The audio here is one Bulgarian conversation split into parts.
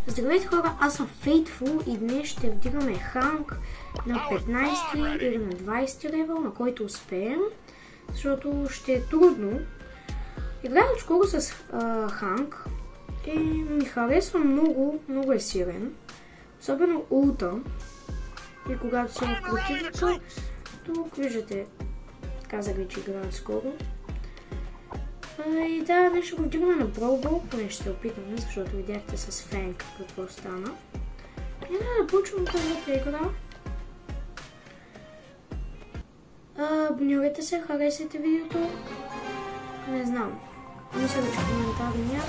Здравейте хора, аз съм Faithful и днес ще вдигаме Ханк на 15 или на 20 левел, на който успеем, защото ще е трудно. Играя отскоро с Ханк и ми харесва много е силен, особено улта. И когато си в противника, тук виждате, казах ви, че играят скоро. И да, днес ще го вдигаме на Brawl, поне ще се опитаме, защото видяхте с Фенк какво стана. И да почвам първата игра. Абонирайте се, харесайте видеото. Не знам. Мисля, че коментари няма.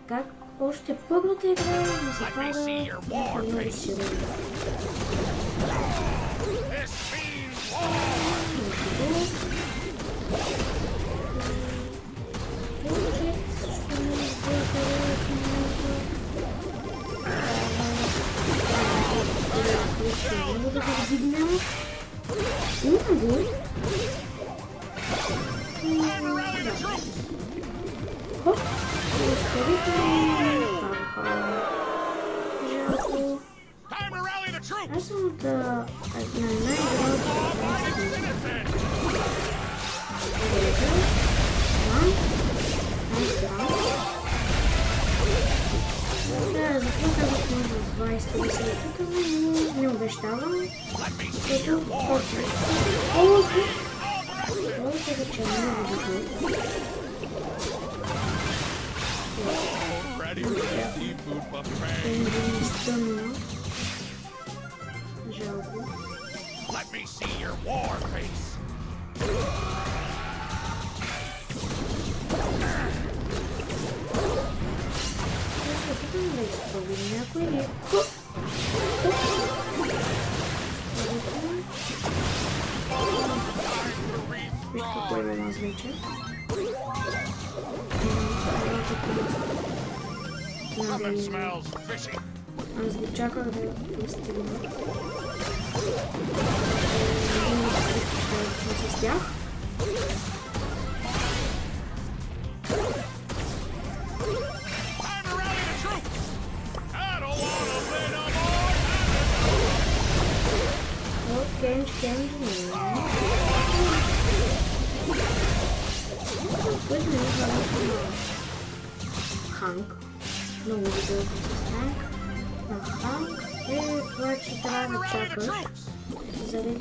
Как? Още първата игра ми се пада много силно. Мога да го вдигнем. Имам го. Хоп. Жалко. Аз съм от да, затова казах може от 20 да се опитаме, но не обещавам. Ето, почва. Може да че много добре. Стънна. Жалко. Опитам да изпълним някой леко. Виж какво имам аз вече. Аз ги чаках да достигна. С тях. Кенч, Пътно е Ханк. Много добре с Ханк. На Ханк е това, че трябва да чакаш заради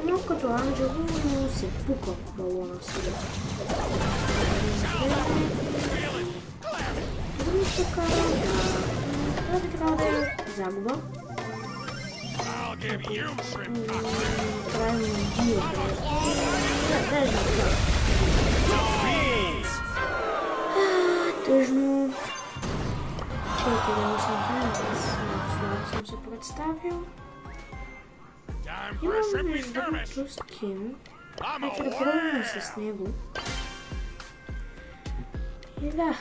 но като Анджело се пука балона сега. Други така, това би трябва да е загуба. Правилно бие просто. Даже така. Тъжно. 4-8 слабо съм се представил. Имам между другото скин. Нека да пробваме с него. И да.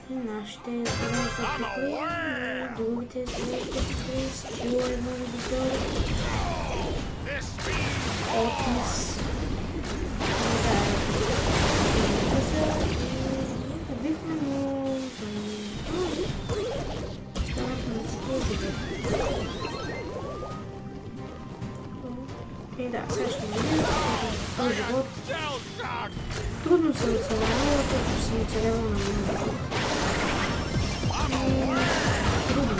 Нашите изглежда пикли, другите изглежда пикли, скило е много добър. Отнес. Убихме, но... И да, сега ще видим този живот. Трудно се оцелява, като се оцелява на много. Трудно.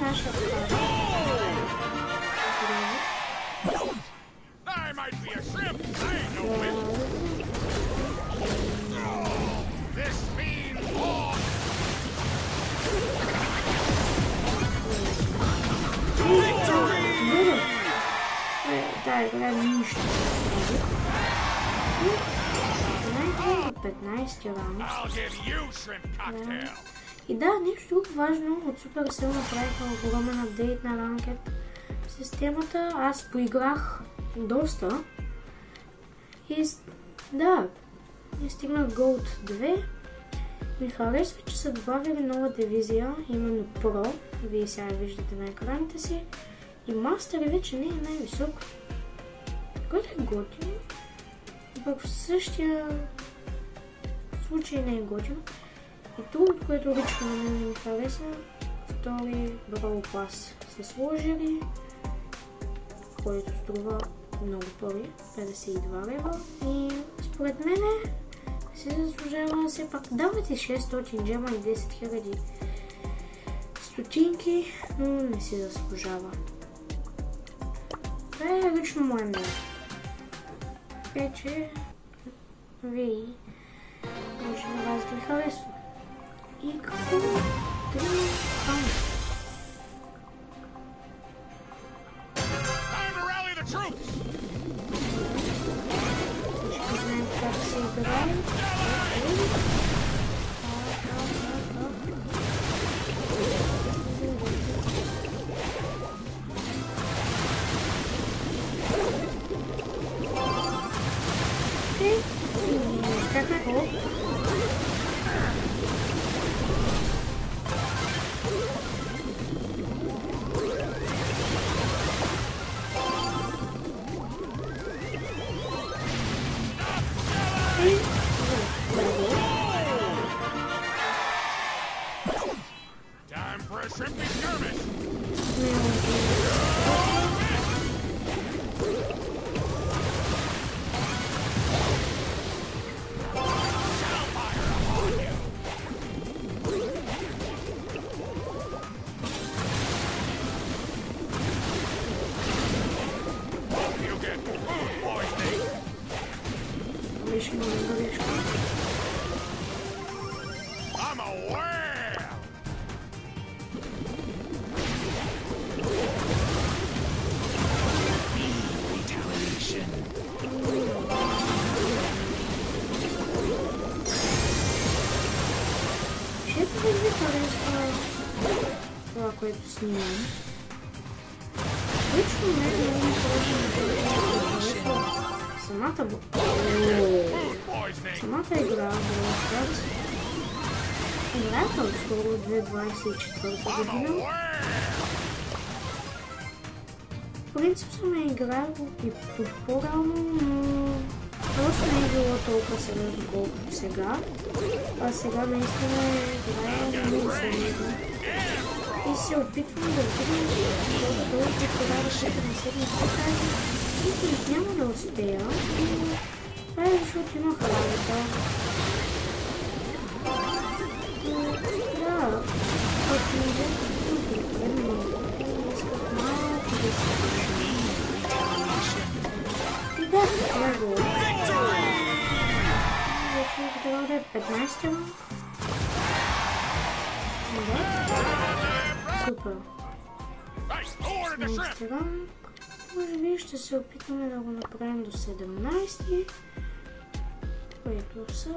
Наша тази игра нищо не прави. И 15 раунд. И да, нещо друго важно, от Supercell направиха огромен апдейт на ранкет системата. Аз поиграх доста и да, и стигнах Gold 2. Ми харесва, че са добавили нова дивизия, именно Pro. Вие сега виждате на екраните си. И Master вече не е най-висок, който е готино. Пък в същия случай не е готино. И другото, което лично на мен ми хареса, втори Brawl Pass са сложили, който струва много пари, 52 лева. И според мен се заслужава все пак. Давате 600 джема и 10 000 стотинки, но не се заслужава. Това е лично мое мнение. Вече вие може на вас да ви харесва. И какво трябва там? Всички знаем как се играе. Това, което снимам. Лично мен не ми харесва самата игра, играта от скоро 2024 година. В принцип съм играл и по-рано, но просто не е било толкова сериозно колкото сега. А сега наистина играя много сериозно. И се опитвам да видим колко трябва да ще пренеседни тази. И няма да успея. Това е защото имах работа. Да, ако не взем предно, исках малко да се върши. И да, това е било. Вече трябва да е 15 ранг. Да. Супер. 16 ранг. Може би ще се опитаме да го направим до 17, което са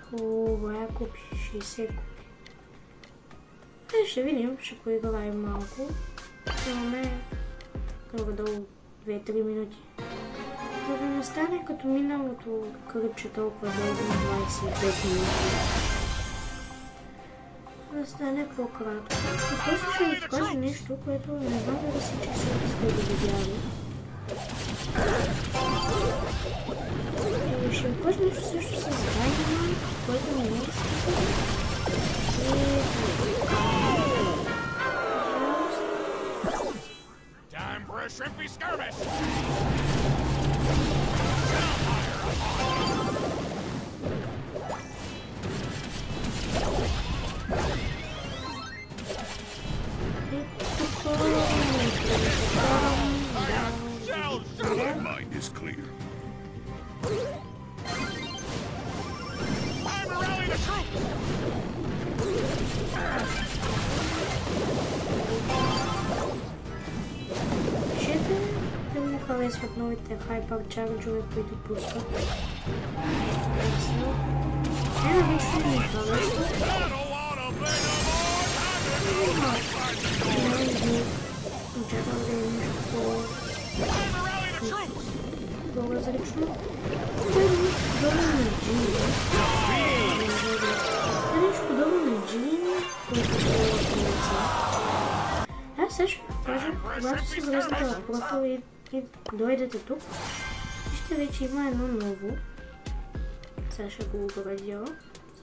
хубава купи, 60 купи. Ще видим, ще поиграем малко. Имаме горе-долу 2-3 минути. За да не стане като миналото кръпче толкова дълго на 25 минути. Да стане по-кратко. И после ще ви покажа нещо, което не знам дали всички сте го видяли. И ще ви покажа нещо също с Dynamite, което не е Mind is clear. дали ми харесват новите хайперчарджове, които пускат. Не, лично ми харесват. Очаквам да е нещо по-различно. Подобно на Джин. Нещо подобно на Джин, който се аз също кажа, когато се влезнете в профил и дойдете тук, вижте, вече има едно ново. Сега ще го обрадя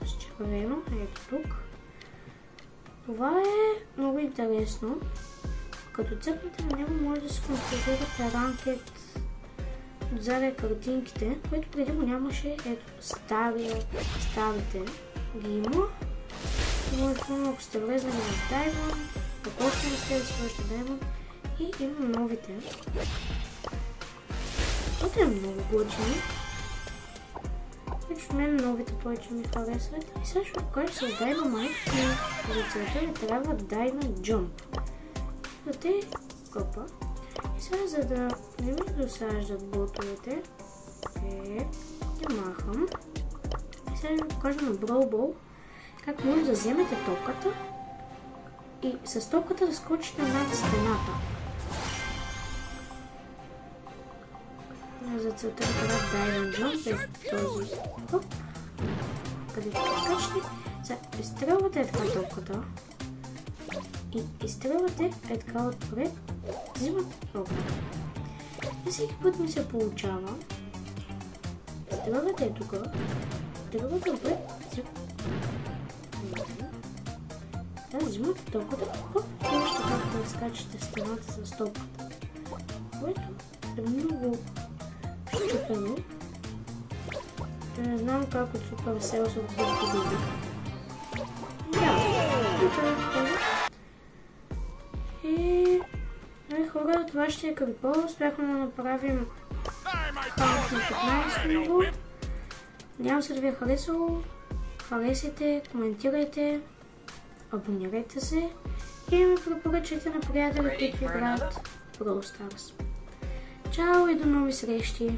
с червено, ето тук. Това е много интересно. Като цъкнете на него, може да се конфигурирате ранкет отзаде картинките, което преди го нямаше. Ето старите ги има. Може, ако сте влезнали в Diamond, ако още не сте да свършите Diamond, и има новите. Това е много готини. Лично мен новите повече ми харесват. И сега ще покажа с Dynamite, и за целта ви трябва Dynamite Jump. За те къпа. И сега, за да не ми досаждат ботовете, ги махам. И сега ще покажа на Brawl Ball как може да вземете топката и с топката да скочите над стената. За целта ви трябва Diamond Jump, е този хоп, където скачате. Сега изстрелвате така топката и изстрелвате така отпред, взимате топката. И всеки път ми се получава. Изстрелвате тук, изстрелвате отпред, взимате топката, и още как да скачате стената с топката, което е много щупено. Не знам как от Supercell се отбъркали. И хора, това ще е крипо. Успяхме да направим ханк на 15 ниво. Надявам се да ви е харесало. Харесайте, коментирайте, абонирайте се и ми препоръчайте на приятели, които играят Brawl Stars. Чао и до нови срещи!